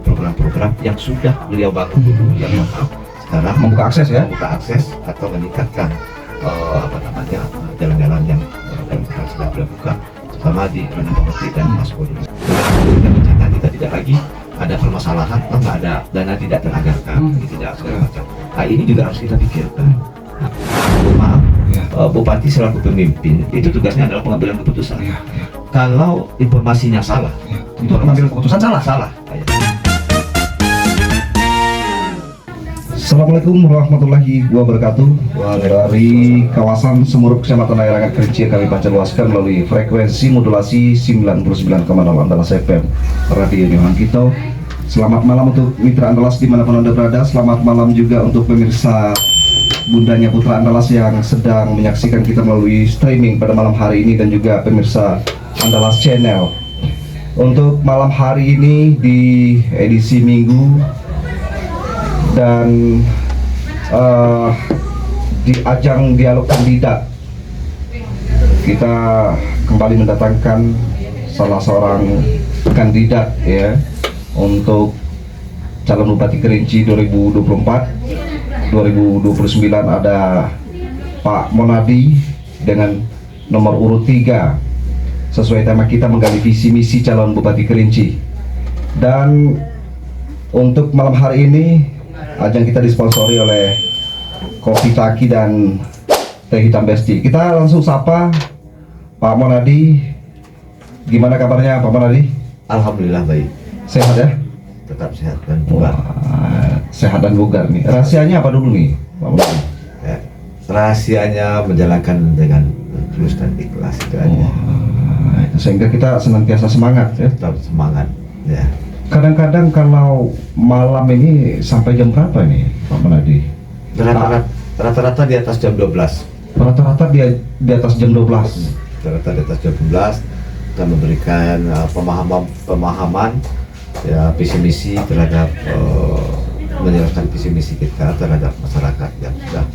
program-program yang sudah beliau bangun dulu yang memang sekarang membuka akses ya, membuka akses atau meningkatkan jalan-jalan yang sudah beliau buka, sama di Ranupameti dan Mas Bodo. Dan bencana kita tidak lagi ada permasalahan, nggak ada dana tidak teranggarkan, tidak segala macam. Nah, ini juga harus kita pikirkan. Maaf, Bupati selaku pemimpin itu tugasnya adalah pengambilan keputusan. Kalau informasinya salah, untuk mengambil keputusan salah. Assalamualaikum warahmatullahi wabarakatuh. Dari kawasan Semurup, Kecamatan Airangan, Kerinci, kami baca luaskan melalui frekuensi modulasi 99,6 Andalas FM Radio Nyohan Kito. Selamat malam untuk mitra Andalas dimanapun Anda berada. Selamat malam juga untuk pemirsa Bundanya Putra Andalas yang sedang menyaksikan kita melalui streaming pada malam hari ini, dan juga pemirsa Andalas Channel. Untuk malam hari ini di edisi Minggu dan di ajang dialog kandidat, kita kembali mendatangkan salah seorang kandidat ya untuk calon Bupati Kerinci 2024-2029. Ada Pak Monadi dengan nomor urut 3 sesuai tema kita menggali visi misi calon Bupati Kerinci. Dan untuk malam hari ini ajang kita disponsori oleh Kopi Taki dan Teh Hitam Besti. Kita langsung sapa Pak Monadi. Gimana kabarnya Pak Monadi? Alhamdulillah baik. Sehat ya? Tetap sehat dan bugar. Sehat dan bugar nih. Rahasianya apa dulu nih Pak Monadi? Ya, rahasianya menjalankan dengan tulus dan ikhlas itu aja. Sehingga kita senantiasa semangat ya? Tetap semangat ya. Kadang-kadang kalau malam ini sampai jam berapa nih Pak Monadi? Rata-rata di atas jam 12. Rata-rata di atas jam 12. Rata-rata di atas jam 12 kita memberikan pemahaman ya, visi misi terhadap menjelaskan visi misi kita terhadap masyarakat yang sudah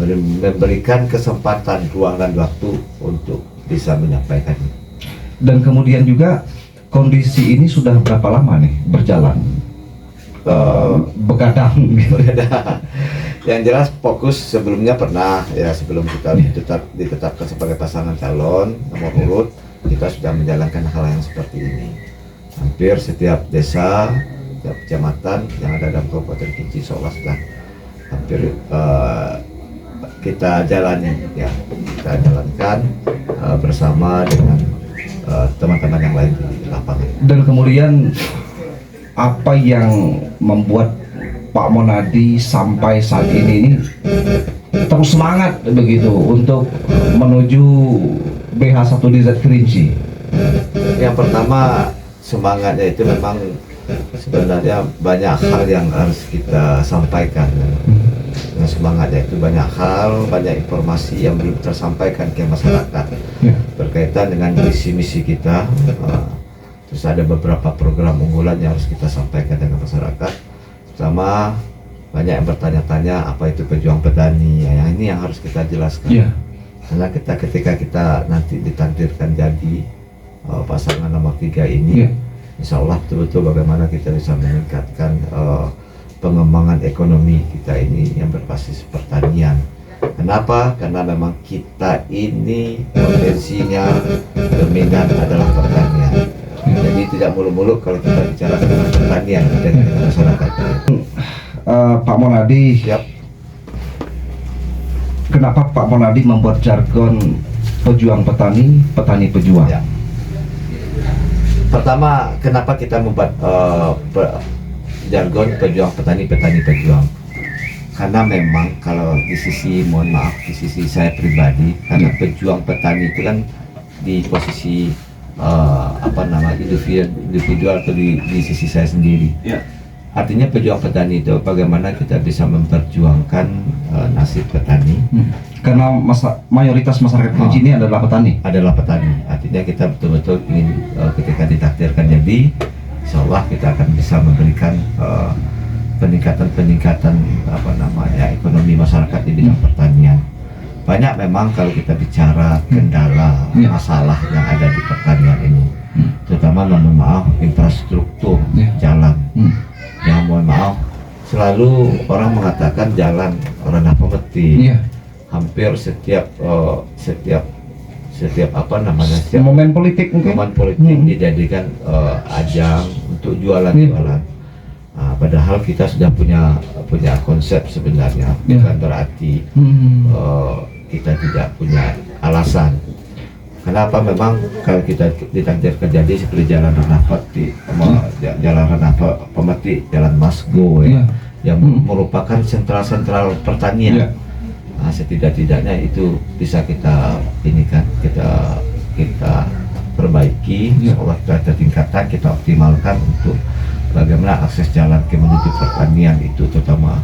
memberikan kesempatan, ruang dan waktu untuk bisa menyampaikannya. Dan kemudian juga kondisi ini sudah berapa lama nih berjalan? Begadang gitu. Yang jelas fokus sebelumnya pernah ya, sebelum kita ditetapkan sebagai pasangan calon nomor urut, kita sudah menjalankan hal yang seperti ini. Hampir setiap desa, setiap kecamatan yang ada dalam Kabupaten Kerinci seolah sudah hampir kita jalani ya, kita jalankan bersama dengan teman-teman yang lain di lapangan. Dan kemudian apa yang membuat Pak Monadi sampai saat ini terus semangat begitu untuk menuju BH1DZ Kerinci? Yang pertama, semangatnya itu memang sebenarnya banyak hal yang harus kita sampaikan. Dengan semangatnya itu banyak hal, banyak informasi yang belum tersampaikan ke masyarakat berkaitan dengan visi misi kita. Terus ada beberapa program unggulan yang harus kita sampaikan dengan masyarakat. Pertama, banyak yang bertanya-tanya apa itu pejuang petani. Ya, ini yang harus kita jelaskan. Karena ketika kita nanti ditakdirkan jadi pasangan nomor 3 ini, insya Allah betul-betul bagaimana kita bisa meningkatkan pengembangan ekonomi kita ini yang berbasis pertanian. Kenapa? Karena memang kita ini potensinya dominan adalah pertanian. Jadi tidak muluk-muluk kalau kita bicara tentang pertanian dengan masyarakat. Pak Monadi, siap. Kenapa Pak Monadi membuat jargon pejuang petani, petani pejuang? Ya. Pertama, kenapa kita membuat jargon pejuang petani, petani pejuang? Karena memang kalau di sisi, mohon maaf, di sisi saya pribadi, karena pejuang petani itu kan di posisi individual atau di sisi saya sendiri. Artinya pejuang petani itu bagaimana kita bisa memperjuangkan nasib petani. Karena mayoritas masyarakat Kerinci ini adalah petani. Artinya kita betul-betul ingin ketika ditakdirkan jadi, insya Allah kita akan bisa memberikan peningkatan ekonomi masyarakat di bidang pertanian. Banyak memang kalau kita bicara kendala, masalah yang ada di pertanian ini, terutama mohon maaf infrastruktur jalan selalu orang mengatakan jalan Renah Pemeti. Iya. Hampir setiap apa namanya, setiap Momen politik mungkin. momen politik dijadikan ajang untuk jualan-jualan. Nah, padahal kita sudah punya konsep sebenarnya, bukan berarti kita tidak punya alasan. Kenapa memang kalau kita ditakdirkan jadi seperti jalan Renah Pemeti, jalan Renah Pemeti, jalan Masgo ya, yang merupakan sentral pertanian. Iya. Nah, setidak-tidaknya itu bisa kita perbaiki, kita tingkatkan, kita optimalkan untuk bagaimana akses jalan menuju pertanian itu, terutama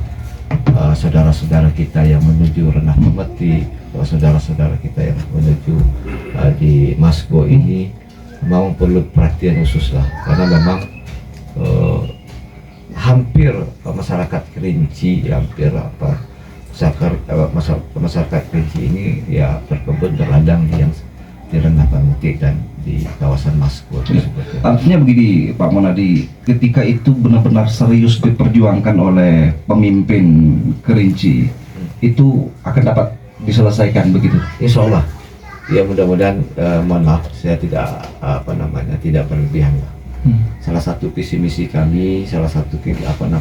saudara-saudara kita yang menuju Renah Pemeti, saudara-saudara kita yang menuju di Masgo ini memang perlu perhatian khusus lah, karena memang hampir masyarakat Kerinci, masyarakat Kerinci ini ya berkebun berladang di Renah Pemeti dan di kawasan Masgo tersebut. Artinya begini Pak Monadi, ketika itu benar-benar serius diperjuangkan oleh pemimpin Kerinci, itu akan dapat diselesaikan begitu? Insya Allah. Ya mudah-mudahan, mohon maaf saya tidak berlebihan. Salah satu visi misi kami, salah satu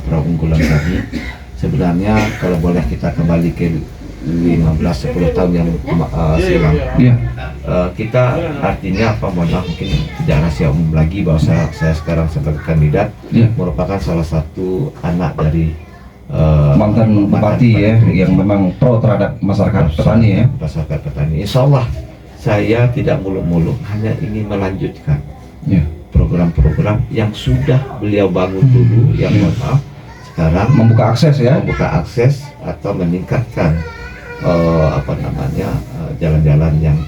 praunggulan kami sebenarnya, kalau boleh kita kembali ke 15-10 tahun yang silam. Kita artinya mohon maaf, mungkin tidak rahasia umum lagi bahwa saya sekarang sebagai kandidat merupakan salah satu anak dari mantan bupati ya, yang memang pro terhadap masyarakat petani ya. Masyarakat petani. Insya Allah saya tidak muluk-muluk, hanya ingin melanjutkan program-program yang sudah beliau bangun dulu, yang mohon maaf sekarang membuka akses ya, atau meningkatkan jalan-jalan yang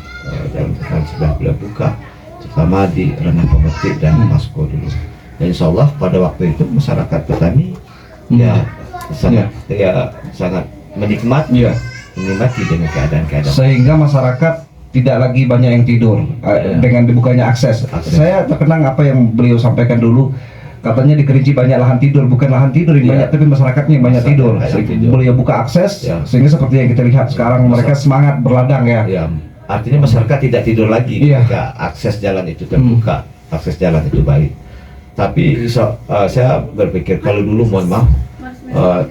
sudah beliau buka, terutama di Renah Pemeti dan Masgo dulu. Dan insya Allah pada waktu itu masyarakat petani sangat menikmati dengan keadaan-keadaan, sehingga masyarakat tidak lagi banyak yang tidur dengan dibukanya akses. Saya terkenang apa yang beliau sampaikan dulu, katanya di Kerinci banyak lahan tidur, bukan lahan tidur yang banyak, tapi masyarakatnya yang banyak tidur. Beliau buka akses, sehingga seperti yang kita lihat sekarang mereka semangat berladang ya. Artinya masyarakat tidak tidur lagi ketika akses jalan itu terbuka, akses jalan itu baik. Tapi saya berpikir, kalau dulu mohon maaf,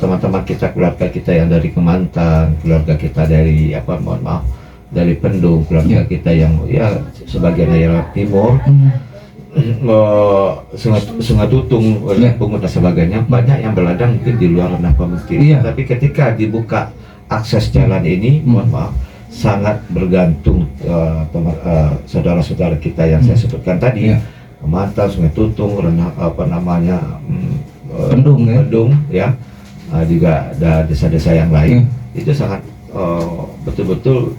teman-teman kita, keluarga kita yang dari Kemantan, keluarga kita dari dari Pendung, keluarga kita yang sebagian daerah timur, Sungai Tutung, Pungut dan sebagainya, banyak yang berladang mungkin di luar Renah Pemeti. Tapi ketika dibuka akses jalan ini, mohon maaf, sangat bergantung saudara-saudara kita yang saya sebutkan tadi, Kemantan, Sungai Tutung, Renah Pendung juga ada desa-desa yang lain. Itu sangat betul-betul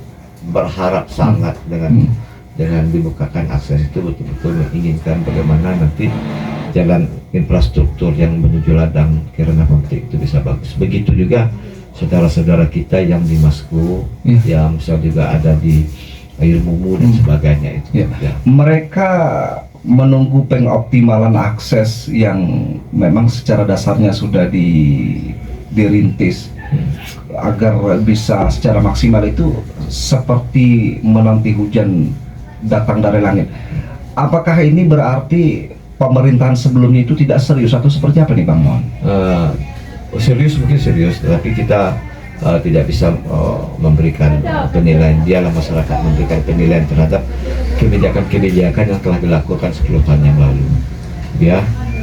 berharap sangat dengan dibukakan akses itu, betul-betul menginginkan bagaimana nanti jalan infrastruktur yang menuju ladang ke Renah Pemeti itu bisa bagus. Begitu juga saudara-saudara kita yang di Masgo, yang juga ada di Air Mumu dan sebagainya itu. Mereka menunggu pengoptimalan akses yang memang secara dasarnya sudah dirintis agar bisa secara maksimal, itu seperti menanti hujan datang dari langit. Apakah ini berarti pemerintahan sebelumnya itu tidak serius atau seperti apa nih Bang Mon? Serius, mungkin serius, tapi kita tidak bisa memberikan penilaian. Dialah masyarakat memberikan penilaian terhadap kebijakan-kebijakan yang telah dilakukan 10 tahun yang lalu.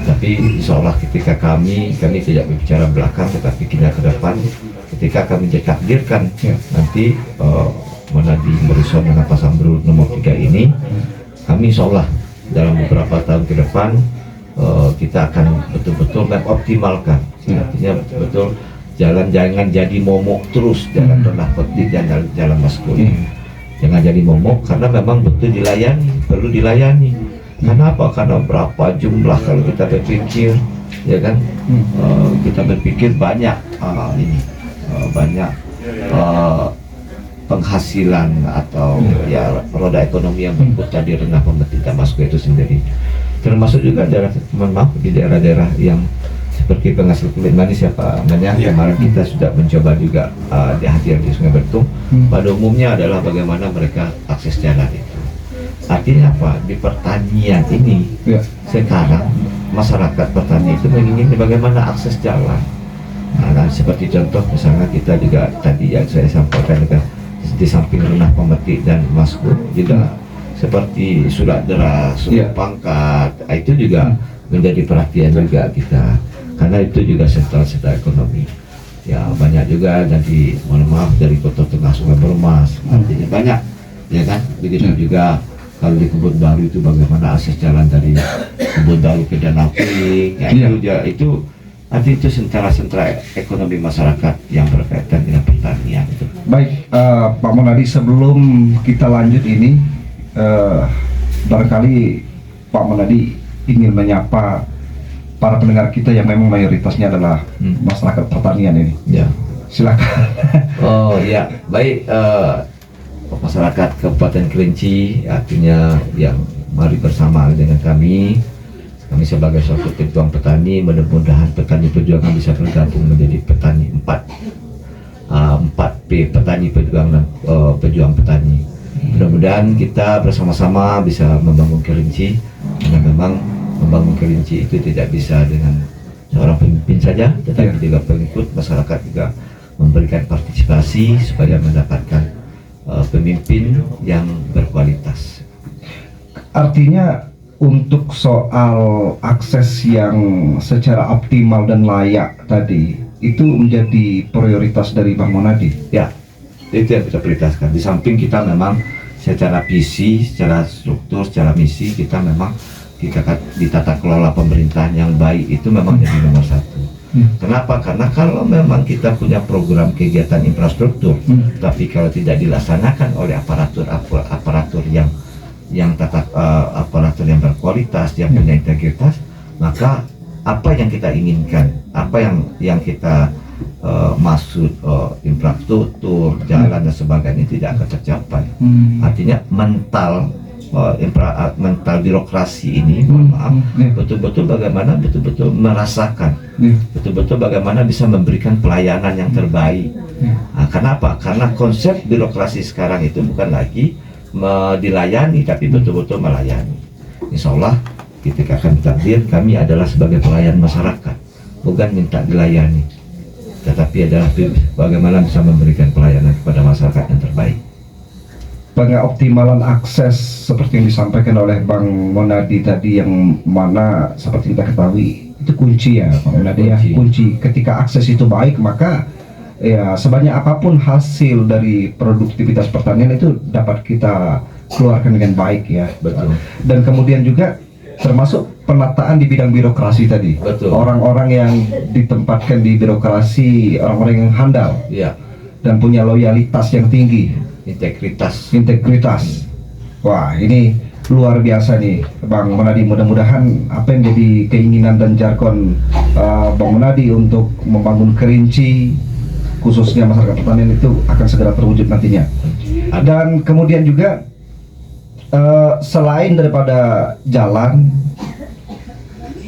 Tapi insya Allah ketika kami tidak berbicara belakang, tetapi kita ke depan, ketika kami ditakdirkan nanti Monadi Morrison dengan pasang Bru nomor 3 ini, kami insya Allah dalam beberapa tahun ke depan kita akan betul-betul mengoptimalkan. Artinya betul jalan jangan jadi momok terus, jalan Renah Pemeti dan jalan Masgo ini. Jangan jadi momok, karena memang betul perlu dilayani. Kenapa? Karena berapa jumlah, kalau kita berpikir, kita berpikir banyak banyak penghasilan atau roda ekonomi yang berputar di Renah Pemeti dan Masgo itu sendiri. Termasuk juga di daerah-daerah yang seperti penghasil kulit manis ya Pak Menyan. Iya. Kemarin kita sudah mencoba juga hadir di Sungai Bertung. Pada umumnya adalah bagaimana mereka akses jalan itu. Artinya apa? Di pertanian ini Ya. sekarang masyarakat petani itu menginginkan bagaimana akses jalan. Nah, seperti contoh misalnya kita juga tadi yang saya sampaikan juga di samping Renah Pemetik dan Masku juga seperti Surat Deras, Iya. Pangkat, itu juga menjadi perhatian juga kita karena itu juga sentra-sentra ekonomi. Ya banyak juga dari, mohon maaf, dari Kota Tengah Sungai Bermas, artinya banyak, ya kan? Begitu juga kalau di Kebun Baru itu bagaimana akses jalan dari Kebun Baru ke Danau Kuning, ya, Iya. itu artinya itu sentra-sentra ekonomi masyarakat yang berkaitan dengan pertanian itu. Baik, Pak Monadi, sebelum kita lanjut ini, barangkali Pak Monadi ingin menyapa para pendengar kita yang memang mayoritasnya adalah masyarakat pertanian ini. Ya. Silakan. Oh ya, baik, masyarakat Kabupaten Kerinci, artinya yang mari bersama dengan kami sebagai suatu pejuang petani, mudah-mudahan petani pejuangan bisa bergabung menjadi petani 4P, petani pejuang dan pejuang petani. Mudah-mudahan kita bersama-sama bisa membangun Kerinci, karena memang membangun Kerinci itu tidak bisa dengan seorang pemimpin saja, tetapi juga pengikut masyarakat juga memberikan partisipasi supaya mendapatkan pemimpin yang berkualitas. Artinya untuk soal akses yang secara optimal dan layak tadi itu menjadi prioritas dari Bang Monadi. Ya, itu yang kita prioritaskan. Di samping kita memang secara visi, secara struktur, secara misi kita memang di tata kelola pemerintahan yang baik itu memang jadi nomor satu. Kenapa? Karena kalau memang kita punya program kegiatan infrastruktur, tapi kalau tidak dilaksanakan oleh aparatur yang aparatur yang berkualitas, yang punya integritas, maka apa yang kita inginkan, apa yang kita maksud infrastruktur, jalan dan sebagainya tidak akan tercapai. Artinya mental birokrasi ini, mohon maaf, betul-betul bagaimana betul-betul merasakan, betul-betul bagaimana bisa memberikan pelayanan yang terbaik. Nah, kenapa? Karena konsep birokrasi sekarang itu bukan lagi dilayani, tapi betul-betul melayani. Insya Allah ketika kami takdir, kami adalah sebagai pelayan masyarakat, bukan minta dilayani, tetapi adalah bagaimana bisa memberikan pelayanan kepada masyarakat yang terbaik. Pengoptimalan akses seperti yang disampaikan oleh Bang Monadi tadi, yang mana seperti kita ketahui itu kunci ya Bang Monadi ya, kunci. Ketika akses itu baik, maka ya sebanyak apapun hasil dari produktivitas pertanian itu dapat kita keluarkan dengan baik ya. Betul. Dan kemudian juga termasuk penataan di bidang birokrasi tadi. Betul. Orang-orang yang ditempatkan di birokrasi, orang-orang yang handal, Iya. dan punya loyalitas yang tinggi, integritas. Wah, ini luar biasa nih Bang Monadi. Mudah-mudahan apa yang jadi keinginan dan jargon Bang Monadi untuk membangun Kerinci, khususnya masyarakat pertanian, itu akan segera terwujud nantinya. Dan kemudian juga selain daripada jalan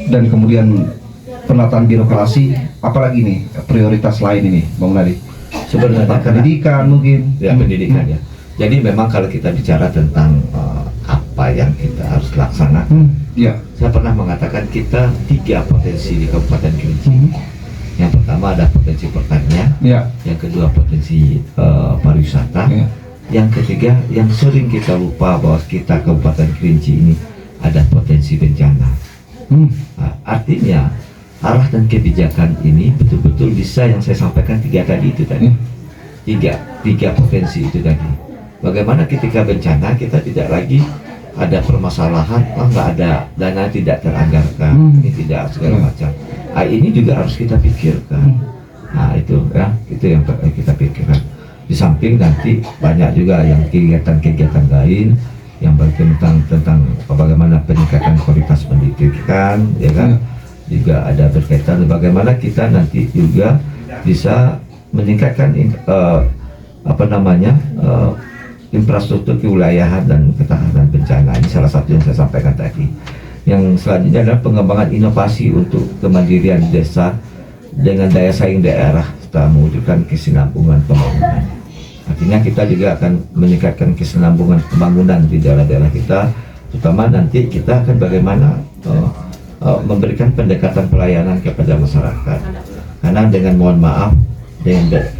dan kemudian penataan birokrasi, apalagi nih prioritas lain ini Bang Monadi? Sebenarnya Pendidikan mungkin. Ya, pendidikan ya. Jadi memang kalau kita bicara tentang apa yang kita harus laksanakan, Ya. saya pernah mengatakan kita 3 potensi di Kabupaten Kerinci. Yang pertama ada potensi pertanian, Ya. yang kedua potensi pariwisata, Ya. yang ketiga yang sering kita lupa bahwa kita Kabupaten Kerinci ini ada potensi bencana. Nah, artinya arah dan kebijakan ini betul-betul bisa yang saya sampaikan 3 tadi itu tadi, tiga potensi itu tadi. Bagaimana ketika bencana kita tidak lagi ada permasalahan, nggak ada dana, tidak teranggarkan, ini tidak segala macam. Nah, ini juga harus kita pikirkan. Nah itu ya, itu yang kita pikirkan. Di samping nanti banyak juga yang kegiatan-kegiatan lain yang berkaitan tentang bagaimana peningkatan kualitas pendidikan, ya kan? Juga ada berkaitan bagaimana kita nanti juga bisa meningkatkan infrastruktur kewilayahan dan ketahanan bencana. Ini salah satu yang saya sampaikan tadi. Yang selanjutnya adalah pengembangan inovasi untuk kemandirian desa dengan daya saing daerah serta mewujudkan kesinambungan pembangunan. Artinya kita juga akan meningkatkan kesinambungan pembangunan di daerah-daerah kita, terutama nanti kita akan bagaimana memberikan pendekatan pelayanan kepada masyarakat. Karena dengan mohon maaf,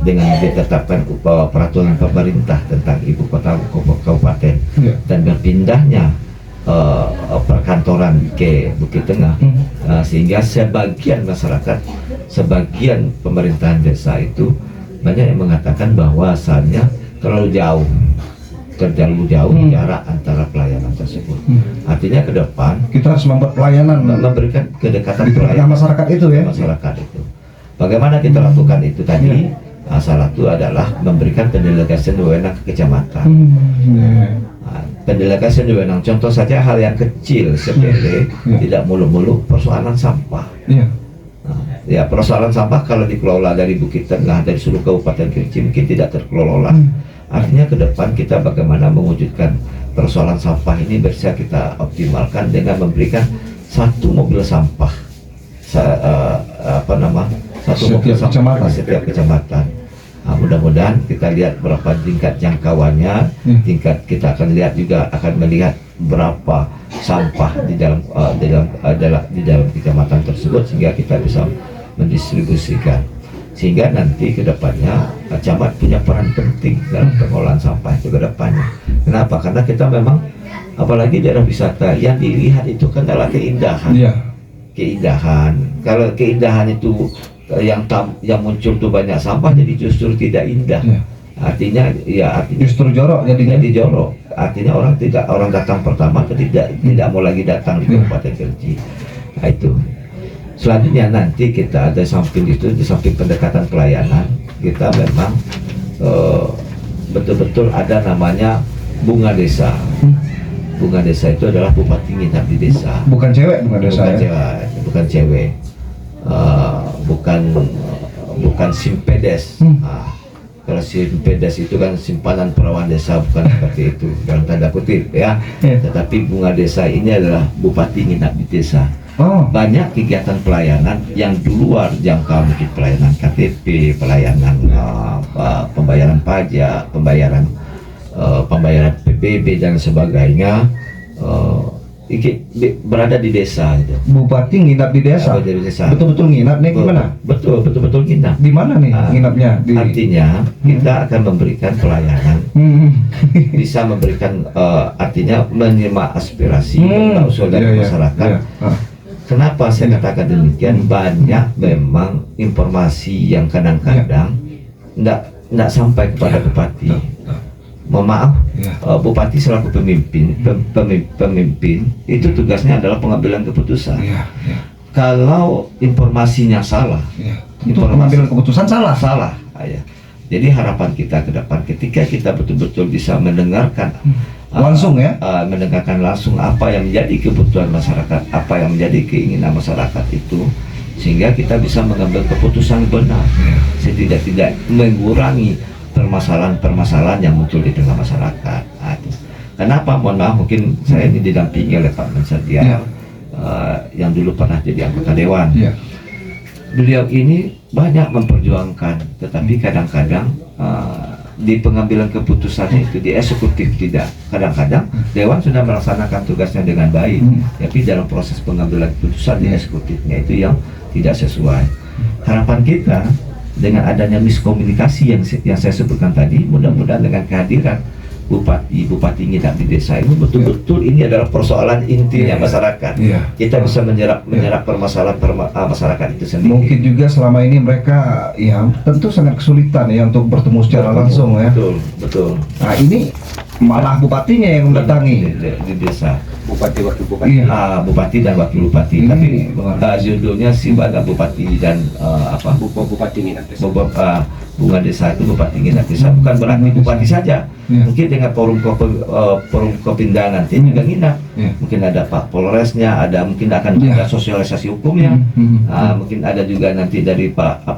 dengan ditetapkan peraturan pemerintah tentang ibu kota kabupaten dan berpindahnya perkantoran ke Bukit Tengah, sehingga sebagian masyarakat, sebagian pemerintahan desa itu banyak yang mengatakan bahwasannya terlalu jauh jarak antara pelayanan tersebut. Artinya ke depan Kita harus membuat pelayanan memberikan kedekatan di tengah pelayanan masyarakat itu ya. masyarakat itu. Bagaimana kita lakukan itu tadi? Salah satu adalah memberikan pendelegasian wewenang ke kecamatan. Pendelegasian wewenang, contoh saja hal yang kecil sepele, tidak mulu-mulu persoalan sampah. Ya, persoalan sampah kalau dikelola dari Bukit Tengah, dari seluruh Kabupaten Kerinci mungkin tidak terkelola. Artinya ke depan kita bagaimana mewujudkan persoalan sampah ini bisa kita optimalkan dengan memberikan satu mobil sampah, setiap kecamatan. Mudah-mudahan kita lihat berapa tingkat jangkauannya, tingkat kita akan lihat juga akan melihat berapa sampah di dalam kecamatan tersebut sehingga kita bisa mendistribusikan, sehingga nanti kedepannya camat punya peran penting dalam pengolahan sampah itu kedepannya. Kenapa? Karena kita memang apalagi daerah wisata yang dilihat itu kan adalah keindahan. Keindahan. Kalau keindahan itu yang muncul tuh banyak sampah, jadi justru tidak indah. Artinya justru jorok jadi jorok. Artinya orang datang pertama tidak mau lagi datang di Kabupaten Kerinci. Nah, itu. Selanjutnya nanti kita ada samping itu, di samping pendekatan pelayanan, kita memang betul-betul ada namanya bunga desa. Bunga desa itu adalah bupati nginap di desa. Bukan cewek bunga desa bukan cewek. Bukan simpedes. Kalau simpedes itu kan simpanan perawan desa, bukan seperti itu dalam tanda kutip ya. Tetapi bunga desa ini adalah bupati nginap di desa. Banyak kegiatan pelayanan yang di luar jangkauan, mungkin pelayanan KTP, pelayanan pembayaran pajak, pembayaran PBB dan sebagainya, berada di desa gitu. Bupati nginap di desa. Betul-betul nginap nih gimana? Betul nginap. Di mana nih nginapnya? Artinya kita akan memberikan pelayanan, bisa memberikan artinya menyimak aspirasi dan usul dari masyarakat. Kenapa saya katakan demikian? Banyak memang informasi yang kadang-kadang tidak sampai kepada bupati. Mohon maaf, bupati selaku pemimpin itu tugasnya adalah pengambilan keputusan. Kalau informasinya salah, itu pengambilan keputusan salah. Jadi harapan kita ke depan ketika kita betul-betul bisa mendengarkan langsung mendengarkan langsung apa yang menjadi kebutuhan masyarakat, apa yang menjadi keinginan masyarakat itu, sehingga kita bisa mengambil keputusan benar, tidak mengurangi permasalahan yang muncul di tengah masyarakat. Kenapa? Mohon maaf, mungkin saya ini didampingi oleh Pak Mensadia yang dulu pernah jadi anggota dewan. Beliau ini banyak memperjuangkan, tetapi kadang-kadang di pengambilan keputusannya itu di eksekutif tidak. Kadang-kadang dewan sudah melaksanakan tugasnya dengan baik, tapi dalam proses pengambilan keputusan di eksekutifnya itu yang tidak sesuai. Harapan kita dengan adanya miskomunikasi yang saya sebutkan tadi, mudah-mudahan dengan kehadiran bupati nginap di desa ini betul-betul ini adalah persoalan intinya masyarakat. Kita bisa menyerap permasalahan masyarakat itu sendiri. Mungkin juga selama ini mereka tentu sangat kesulitan untuk bertemu secara langsung Betul. Nah, ini malah bupatinya yang mendatangi di desa. Bupati wakil bupati. Bupati dan wakil bupati. Tapi judulnya sih ada bupati dan bupati nginap desa. Bunga desa itu bupati nginap desa, bukan berarti bupati saja. Mungkin dengan forum Kopinda nanti juga nginap. Mungkin ada Pak Polresnya, mungkin akan ada sosialisasi hukumnya. Mungkin ada juga nanti dari Pak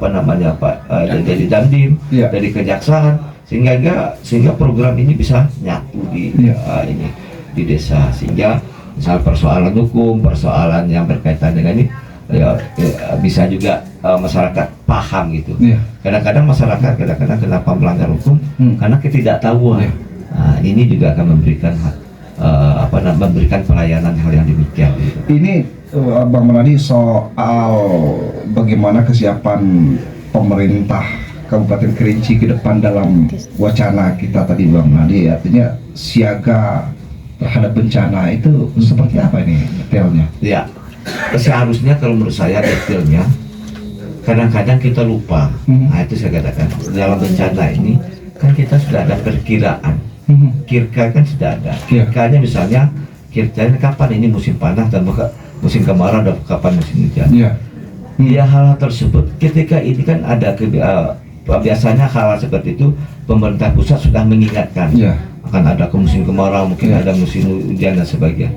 dari Dandim, dari Kejaksaan, sehingga program ini bisa nyatu di desa, sehingga misal persoalan hukum, persoalan yang berkaitan dengan ini, bisa juga masyarakat paham gitu. Kadang-kadang masyarakat kenapa melanggar hukum karena ketidaktahuan. Nah, ini juga akan memberikan memberikan pelayanan hal yang demikian gitu. Ini Bang Monadi soal bagaimana kesiapan pemerintah Kabupaten Kerinci ke depan dalam wacana kita tadi Bang Monadi, artinya siaga terhadap bencana itu seperti apa ini detailnya? Ya, seharusnya kalau menurut saya detailnya kadang-kadang kita lupa. Nah, itu saya katakan dalam bencana ini kan kita sudah ada perkiraan. Kirka kan sudah ada. Kirkanya misalnya kapan ini musim panas dan musim kemarau dan kapan musim hujan. Ya, hal tersebut ketika ini kan ada biasanya hal seperti itu pemerintah pusat sudah mengingatkan. Akan ada ke musim kemarau, mungkin ada musim hujan dan sebagainya.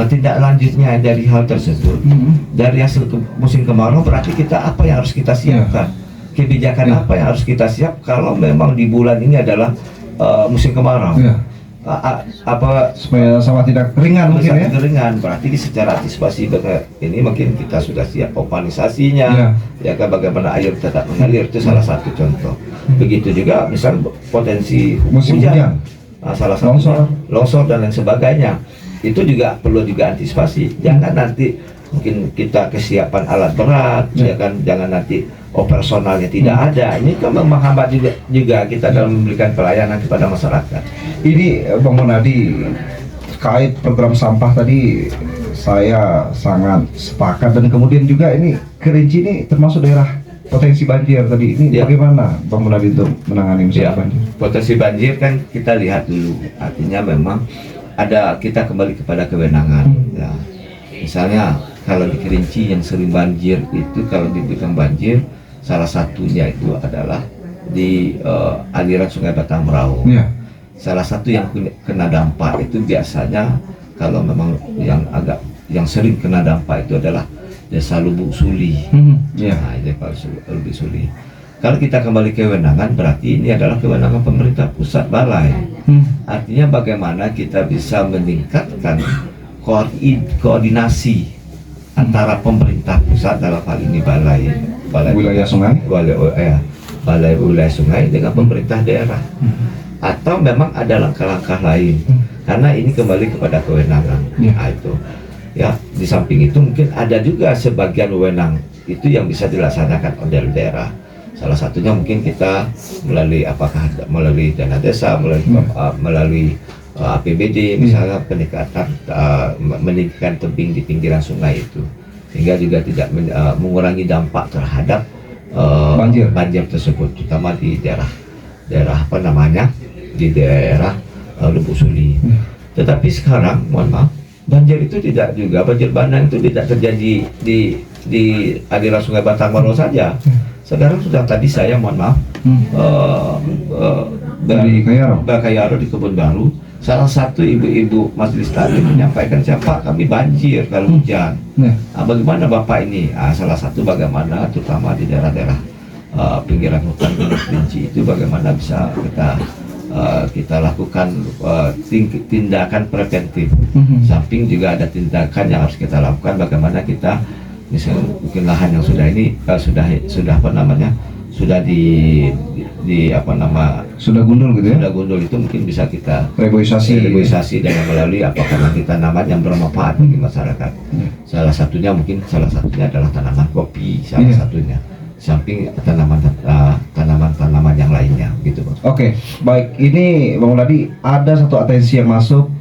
Tindak lanjutnya dari hal tersebut, dari hasil musim kemarau berarti kita apa yang harus kita siapkan, kebijakan apa yang harus kita siap kalau memang di bulan ini adalah musim kemarau. Apa supaya sawah tidak keringan mungkin ya? Keringan berarti secara antisipasi ini mungkin kita sudah siap pompanisasinya, ya kan, bagaimana air tetap mengalir, itu salah satu contoh. Begitu juga misal potensi musim hujan. Salah satu longsor dan lain sebagainya, itu juga perlu antisipasi. Jangan nanti mungkin kita kesiapan alat berat, ya kan, jangan nanti operasionalnya tidak ada. Ini kan menghambat juga kita dalam memberikan pelayanan kepada masyarakat. Ini Bang Monadi, terkait program sampah tadi saya sangat sepakat, dan kemudian juga ini Kerinci ini termasuk daerah potensi banjir tadi. Ini bagaimana Bang Monadi untuk menangani masalah banjir? Potensi banjir kan kita lihat dulu, artinya memang kita kembali kepada kewenangan. Ya. Misalnya kalau di Kerinci yang sering banjir itu, kalau dibilang banjir, salah satunya itu adalah di aliran Sungai Batang Merau. Salah satu yang kena dampak itu biasanya kalau memang yang sering kena dampak itu adalah Desa Lubuk Suli. Nah, Desa Lubuk Suli. Kalau kita kembali kewenangan, berarti ini adalah kewenangan pemerintah pusat, balai. Artinya bagaimana kita bisa meningkatkan koordinasi antara pemerintah pusat dalam hal ini balai wilayah sungai, balai wilayah sungai dengan pemerintah daerah, atau memang ada langkah-langkah lain, karena ini kembali kepada kewenangan. Nah, itu ya, di samping itu mungkin ada juga sebagian wewenang itu yang bisa dilaksanakan oleh daerah. Salah satunya mungkin kita melalui dana desa, melalui APBD, misalnya peningkatan meninggikan tebing di pinggiran sungai itu, sehingga juga tidak mengurangi dampak terhadap banjir tersebut, terutama di daerah di daerah Lubuk Suli. Tetapi sekarang, mohon maaf, banjir bandang itu tidak terjadi di aliran Sungai Batang Merau saja. Sekarang sudah tadi saya mohon maaf dari Kayaro di Kebun Baru, salah satu ibu-ibu majelis taklim menyampaikan, siapa kami banjir kalau hujan. Nah, bagaimana Bapak ini? Salah satu bagaimana terutama di daerah-daerah pinggiran hutan Gunung Kerinci itu bagaimana bisa kita lakukan tindakan preventif. Samping juga ada tindakan yang harus kita lakukan, bagaimana kita misalnya mungkin lahan yang sudah sudah gundul gitu ya. Sudah gundul itu mungkin bisa kita reboisasi dengan melalui apakah nanti tanaman yang bermanfaat bagi masyarakat. Salah satunya adalah tanaman kopi, salah satunya. Samping tanaman-tanaman yang lainnya gitu, Bang. Oke, baik. Ini Bang Monadi, ada satu atensi yang masuk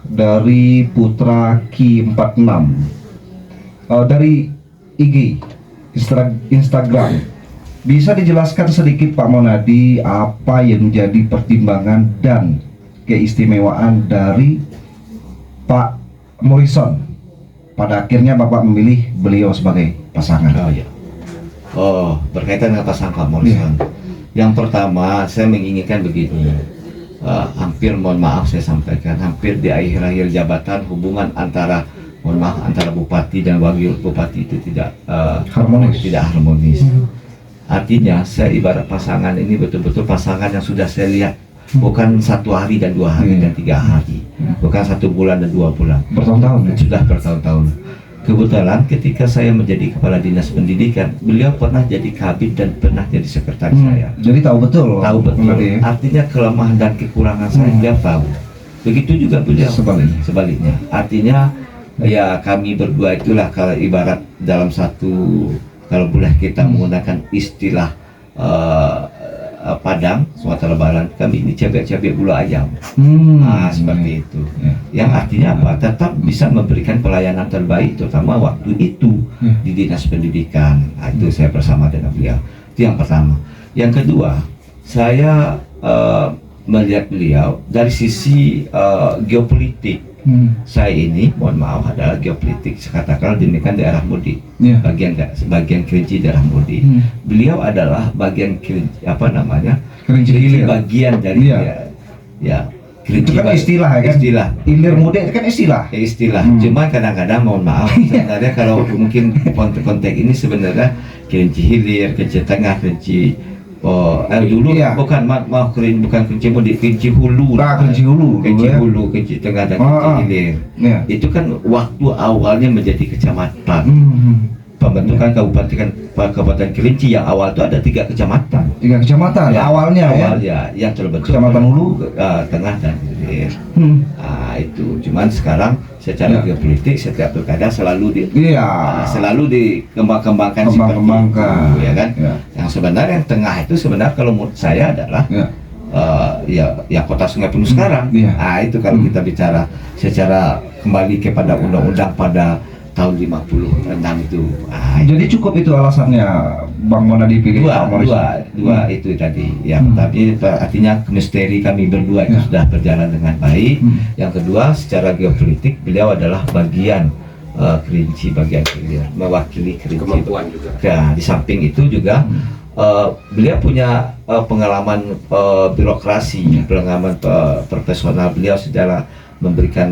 dari Putra Ki46 dari IG Instagram. Bisa dijelaskan sedikit Pak Monadi apa yang menjadi pertimbangan dan keistimewaan dari Pak Morrison pada akhirnya Bapak memilih beliau sebagai pasangan? Berkaitan dengan pasangan Pak Morrison. Yang pertama, saya menginginkan begini, hampir mohon maaf saya sampaikan, hampir di akhir-akhir jabatan hubungan antara bupati dan wakil bupati itu tidak harmonis. Artinya saya ibarat pasangan ini betul-betul pasangan yang sudah saya lihat bukan 1 hari dan 2 hari dan 3 hari, bukan 1 bulan dan 2 bulan, Bertahun-tahun ya? sudah bertahun-tahun. Kebetulan ketika saya menjadi kepala dinas pendidikan, beliau pernah jadi kabid dan pernah jadi sekretaris saya. Jadi tahu betul. Tahu betul. Berarti. Artinya kelemahan dan kekurangan saya dia tahu. Begitu juga beliau. Sebaliknya. Artinya ya kami berdua itulah kalau ibarat dalam satu, kalau boleh kita menggunakan istilah Padang Sumatera Barat, kami ini cebek-cebek bulu ayam. Seperti itu. Yang artinya apa? Tetap bisa memberikan pelayanan terbaik, terutama waktu itu di dinas pendidikan. Nah, itu saya bersama dengan beliau. Itu yang pertama. Yang kedua, saya melihat beliau dari sisi geopolitik. Saya ini, mohon maaf, adalah geopolitik, katakanlah demikian daerah Mudik, bagian Kerinci daerah Mudik. Beliau adalah bagian Kerinci, Kerinci Hilir, bagian dari Kerinci. Itu kan istilah kan? Istilah. Hilir Mudik itu kan istilah. Istilah. Cuma kadang-kadang mohon maaf, sebenarnya kalau mungkin konteks ini sebenarnya Kerinci Hilir, Kerinci Tengah, Kerinci dulu bukan bukan Kerinci Mudik, Kerinci Hulu. Kerinci Hulu. Kerinci Hulu, Kerinci Tengah dan Kerinci Hilir. Itu kan waktu awalnya menjadi kecamatan. Pembentukan Kabupaten Kerinci yang awal itu ada 3 kecamatan. 3 kecamatan awalnya yang terbentuk Kecamatan Hulu, Tengah dan Hilir. Itu cuman sekarang secara geopolitik setiap pilkada selalu dikembang-kembangkan seperti itu, ya kan? Yang sebenarnya yang tengah itu sebenarnya kalau menurut saya adalah ya Kota Sungai Penuh sekarang. Itu kalau kita bicara secara kembali kepada undang-undang pada tahun 56 itu. Jadi cukup itu alasannya Bang Mona dipilih. Dua itu tadi. Tapi artinya misteri kami berdua itu sudah berjalan dengan baik. Yang kedua, secara geopolitik beliau adalah bagian Kerinci, bagian Hilir, mewakili Kerinci. Kemampuan juga. Di samping itu juga beliau punya pengalaman birokrasi, pengalaman profesional beliau secara memberikan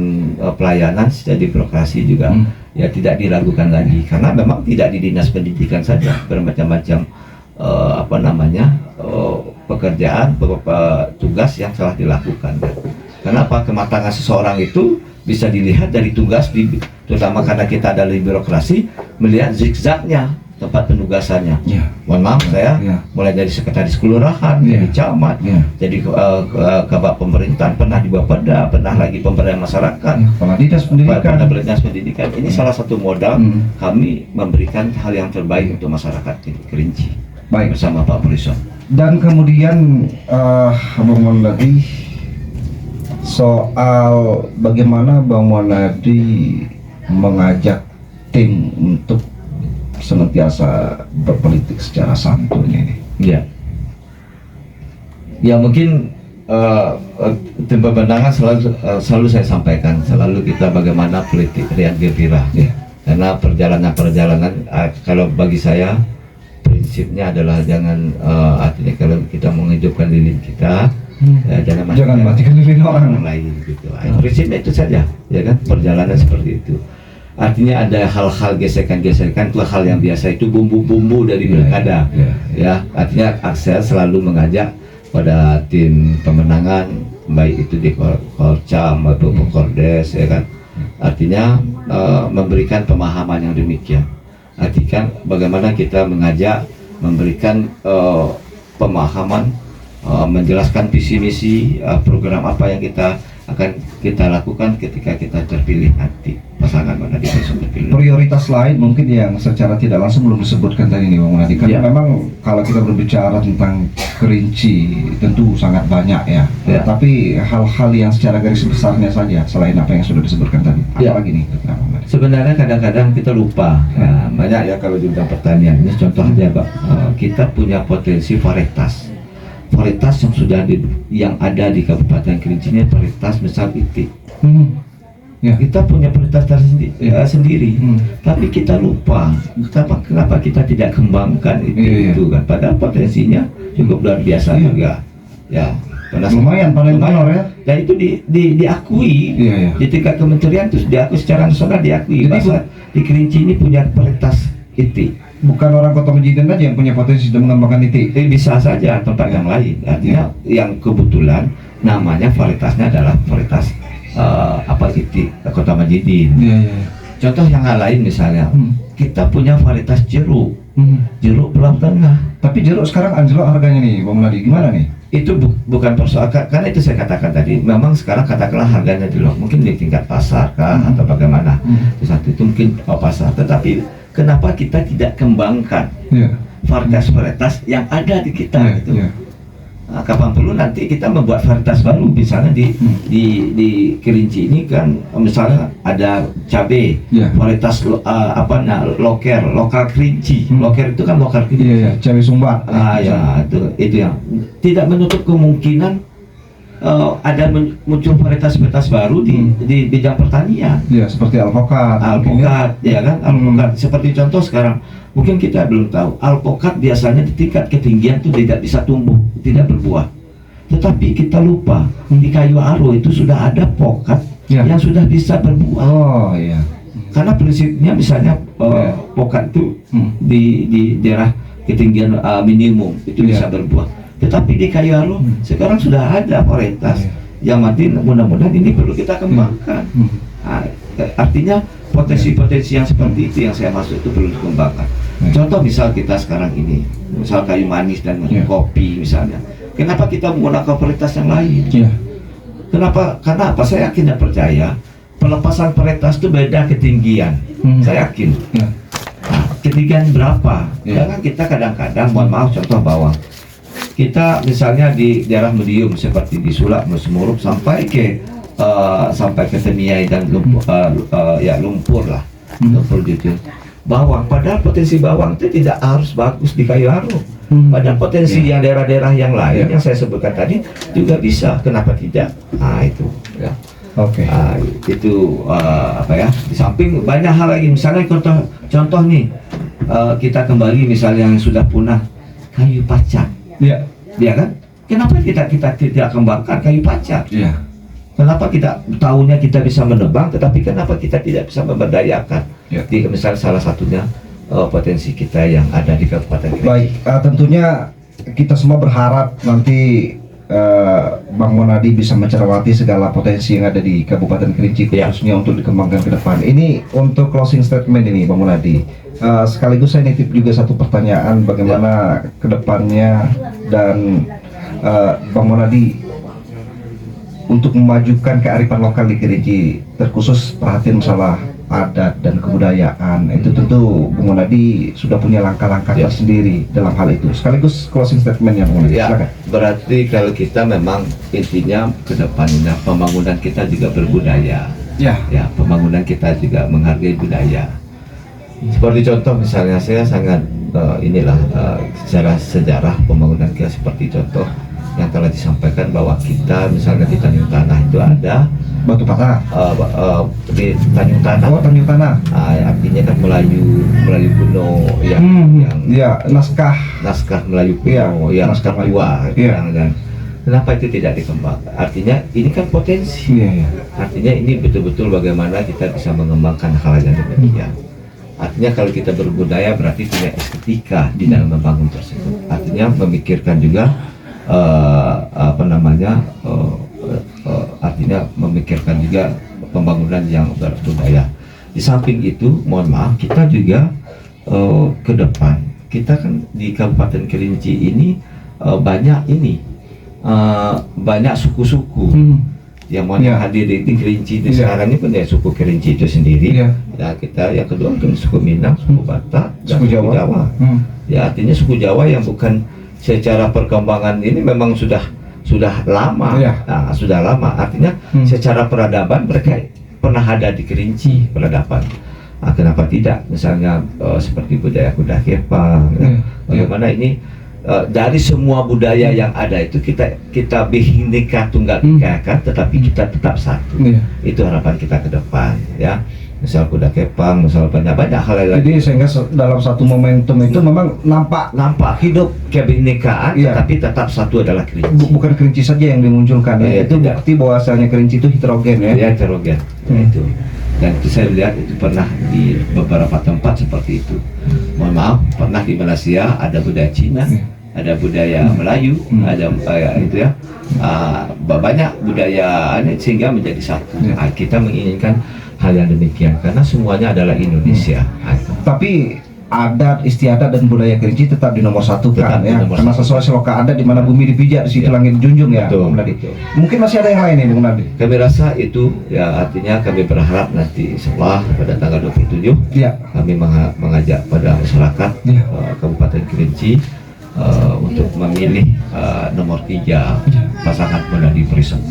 pelayanan secara birokrasi juga. Ya tidak diragukan lagi, karena memang tidak di dinas pendidikan saja, bermacam-macam pekerjaan, beberapa tugas yang telah dilakukan. Kenapa? Kematangan seseorang itu bisa dilihat dari tugas, terutama karena kita ada di birokrasi, melihat zigzagnya tempat penugasannya. Mohon maaf, saya mulai dari sekretaris kelurahan, jadi camat, jadi kabak pemerintahan, pernah di Bapeda, pernah lagi pemberdayaan masyarakat, kepala dinas pendidikan. Ini salah satu modal kami memberikan hal yang terbaik untuk masyarakat Kerinci. Baik, bersama Pak Prison. Dan kemudian Bang Monadi, soal bagaimana Bang Monadi mengajak tim untuk senantiasa berpolitik secara santun ini. Ya mungkin tim pemenangan selalu saya sampaikan, selalu kita bagaimana politik riang gembira. Karena perjalanan kalau bagi saya prinsipnya adalah jangan artinya kalau kita menghidupkan lilin kita, jangan matikan lilin orang lain gitu. Prinsipnya itu saja, ya kan, perjalanan seperti itu. Artinya ada hal-hal gesekan-gesekan, itu hal yang biasa, itu bumbu-bumbu dari pilkada. Ya, artinya saya selalu mengajak pada tim pemenangan, baik itu di Korcam atau Kordes, ya kan. Artinya memberikan pemahaman yang demikian. Artinya bagaimana kita mengajak, memberikan pemahaman, menjelaskan visi misi program apa yang akan kita lakukan ketika kita terpilih nanti, pasangan Monadi terpilih. Prioritas lain mungkin yang secara tidak langsung belum disebutkan tadi nih Bang Monadi, kan memang kalau kita berbicara tentang Kerinci tentu sangat banyak ya. Tapi hal-hal yang secara garis besarnya saja selain apa yang sudah disebutkan tadi, apa lagi nih sebenarnya kadang-kadang kita lupa banyak ya kalau di bidang pertanian. Ini contoh aja Pak, kita punya potensi varietas yang ada di Kabupaten Kerinci ini, varietas misal itik. Kita punya varietas sendiri, tapi kita lupa. Kenapa kita tidak kembangkan itu kan? Padahal potensinya cukup luar biasa juga. Ya, lumayan paling lumayan ya. Dan itu diakui di tingkat kementerian, terus diakui secara nasional, diakui. Bahwa di Kerinci ini punya varietas itik. Bukan orang Kota Mejidan aja yang punya potensi untuk mengembangkan itik. Bisa saja tempat yang lain. Artinya yang kebetulan namanya varietasnya adalah varietas Itik Kota Majidin. Iya, iya. Contoh yang lain misalnya, kita punya varietas jeruk, Hmm. jeruk Pulau Tengah. Tapi jeruk sekarang anjlok harganya nih, Bang Munadi. Gimana nih? Itu bukan persoalan, karena itu saya katakan tadi, memang sekarang katakanlah harganya di luar, mungkin di tingkat pasar kah atau bagaimana. Itu satu, itu mungkin pasar. Tetapi kenapa kita tidak kembangkan Iya. varietas-varietas yang ada di kita Iya, gitu. iya. Nah, kapan perlu nanti kita membuat varietas baru, misalnya di Kerinci ini kan misalnya ada cabai, Iya. varietas lokal Kerinci. Lokal itu kan lokal Kerinci. Iya, iya. Cabai sumbat. Ah ya, itu yang tidak menutup kemungkinan ada muncul varietas-varietas baru di bidang pertanian. Iya, seperti alpukat. Alpukat, ya kan, alpukat. Seperti contoh sekarang, mungkin kita belum tahu, alpukat biasanya di tingkat ketinggian itu tidak bisa tumbuh, tidak berbuah. Tetapi kita lupa, di kayu aro itu sudah ada pokat Ya. yang sudah bisa berbuah. Oh iya. Karena prinsipnya misalnya pokat itu di daerah ketinggian minimum itu Ya. bisa berbuah. Tetapi di kayu aro sekarang sudah ada varietas yang mati, mudah-mudahan ini perlu kita kembangkan. Nah, artinya potensi-potensi yang seperti itu yang saya maksud itu perlu dikembangkan. Contoh misal kita sekarang ini, misal kayu manis dan kopi misalnya. Kenapa kita menggunakan varietas yang lain? Iya. Kenapa? Karena apa? Saya yakin dan percaya pelepasan varietas itu beda ketinggian. Saya yakin. Iya. Nah, ketinggian berapa? Iya. Jangan kita kadang-kadang, mohon maaf, contoh bawang. Kita misalnya di daerah medium seperti di Sulak, Semurup sampai ke Temiai dan lumpur lah, lumpur gitu. Bawang, padahal potensi bawang itu tidak harus bagus di kayu aro. Padahal potensi yang daerah-daerah yang lain yang saya sebutkan tadi juga bisa. Kenapa tidak? Nah itu. Ya. Oke. Itu di samping banyak hal lagi. Misalnya contoh nih, kita kembali misalnya yang sudah punah, kayu pacak. Iya. Ya kan? Kenapa kita tidak kembangkan kayu pacak? Iya. Kenapa kita tahunya kita bisa menebang, tetapi kenapa kita tidak bisa memberdayakan? Ya. Di misalnya salah satunya potensi kita yang ada di Kabupaten Kerinci. Baik, tentunya kita semua berharap nanti Bang Munadi bisa mencermati segala potensi yang ada di Kabupaten Kerinci, khususnya untuk dikembangkan ke depan. Ini untuk closing statement ini, Bang Munadi. Sekaligus saya nitip juga satu pertanyaan, bagaimana ke depannya dan Bang Munadi untuk memajukan kearifan lokal di Kerinci, terkhusus perhatian masalah adat dan kebudayaan. Itu tentu Bang Munadi sudah punya langkah-langkah tersendiri dalam hal itu. Sekaligus closing statementnya Bang Munadi. Ya, silakan. berarti kalau kita memang intinya ke depannya pembangunan kita juga berbudaya. Ya. Ya, pembangunan kita juga menghargai budaya. Seperti contoh misalnya saya sangat secara sejarah pembangunan kita seperti contoh yang telah disampaikan bahwa kita misalnya di Tanjung Tanah itu ada Batu Patah. di Tanjung Tanah. Oh, Tanjung Tanah. Artinya kan Melayu kuno yang Ya, naskah Melayu kuno yang naskah tertua. Dan kenapa itu tidak dikembangkan? Artinya ini kan potensi. Artinya ini betul-betul bagaimana kita bisa mengembangkan hal yang demikian. Artinya kalau kita berbudaya berarti punya estetika di dalam membangun tersebut. Artinya memikirkan juga artinya memikirkan juga pembangunan yang berbudaya. Di samping itu, mohon maaf, kita juga ke depan kita kan di Kabupaten Kerinci ini banyak suku-suku yang mau hadir di Kerinci itu sekarang ini punya suku Kerinci itu sendiri. Ya kita yang kedua mungkin suku Minang, suku Batak, dan suku Jawa. Ya artinya suku Jawa yang bukan secara perkembangan ini memang sudah lama. Nah, sudah lama. Artinya secara peradaban mereka pernah ada di Kerinci peradaban. Nah, kenapa tidak? Misalnya seperti budaya kuda kepang. Bagaimana ini dari semua budaya yang ada itu kita Bhinneka Tunggal Ika kan, tetapi kita tetap satu. Itu harapan kita ke depan, ya. Misal kuda kepang, misal banyak hal lain. Jadi sehingga dalam satu momentum itu memang nampak hidup kebinekaan, tetapi tetap satu adalah Kerinci. Bukan Kerinci saja yang dimunculkan, itu tidak. bukti bahwasanya Kerinci itu heterogen ya. Ya heterogen, itu. Dan itu saya lihat itu pernah di beberapa tempat seperti itu. Mohon maaf, pernah di Malaysia ada budaya Cina, ada budaya Melayu, ada itu ya, banyak budaya sehingga menjadi satu. Kita menginginkan hal yang demikian karena semuanya adalah Indonesia. Tapi adat, istiadat dan budaya Kerinci tetap di nomor satu kan Tetap di ya, nomor karena satu. sesuai seloka adat di mana bumi dipijak di situ langit dijunjung ya, Betul, Bung Nadi. betul. Mungkin masih ada yang lain nih Bung Nadi. Kami rasa itu ya, artinya kami berharap nanti setelah pada tanggal 27 Ya. kami mengajak pada masyarakat Ya. Kabupaten Kerinci untuk memilih nomor 3 pasangan Munadi Prism.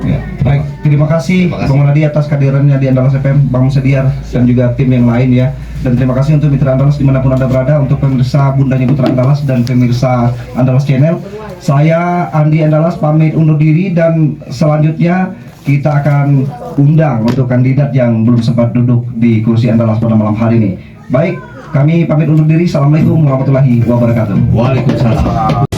Ya. Baik, terima kasih Terima kasih. Bung Nadi atas kehadirannya di Andalas FM, Bang Sediar dan juga tim yang lain ya. Dan terima kasih untuk mitra Andalas dimanapun Anda berada, untuk pemirsa Bundanya Putra Andalas dan pemirsa Andalas Channel. Saya Andi Andalas pamit undur diri, dan selanjutnya kita akan undang untuk kandidat yang belum sempat duduk di kursi Andalas pada malam hari ini. Baik, kami pamit undur diri. Assalamualaikum warahmatullahi wabarakatuh. Waalaikumsalam.